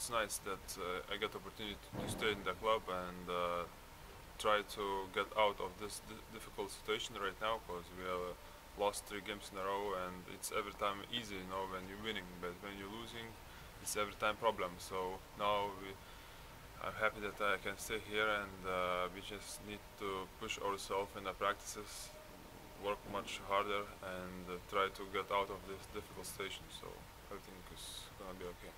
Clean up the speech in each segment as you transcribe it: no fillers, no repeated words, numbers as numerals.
It's nice that I get the opportunity to stay in the club and try to get out of this difficult situation right now, because we have lost 3 games in a row, and it's every time easy, you know, when you're winning, but when you're losing, it's every time problem. So now I'm happy that I can stay here, and we just need to push ourselves in the practices, work much harder, and try to get out of this difficult station. So everything is gonna be okay.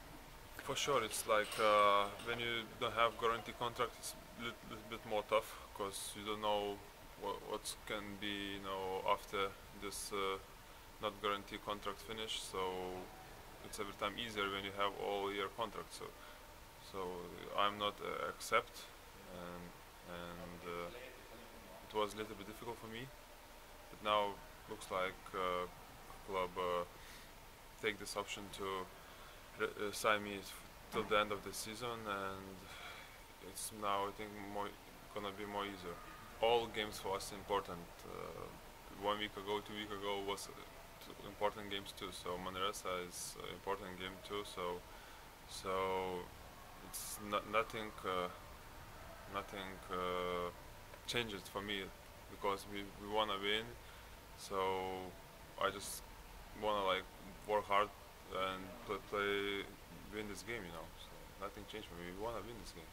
For sure, it's like when you don't have guarantee contract, it's a little bit more tough, because you don't know what can be, you know, after this not guarantee contract finish. So it's every time easier when you have all year contract. So I'm not accept, and it was a little bit difficult for me. But now looks like club take this option to sign me till the end of the season, and it's now, I think, gonna be more easier. All games for us important. 1 week ago, 2 weeks ago was important games too. So Manresa is an important game too. So it's nothing changes for me, because we wanna win. So I just wanna like work hard and play win this game, you know. So nothing changed for me. We wanna win this game.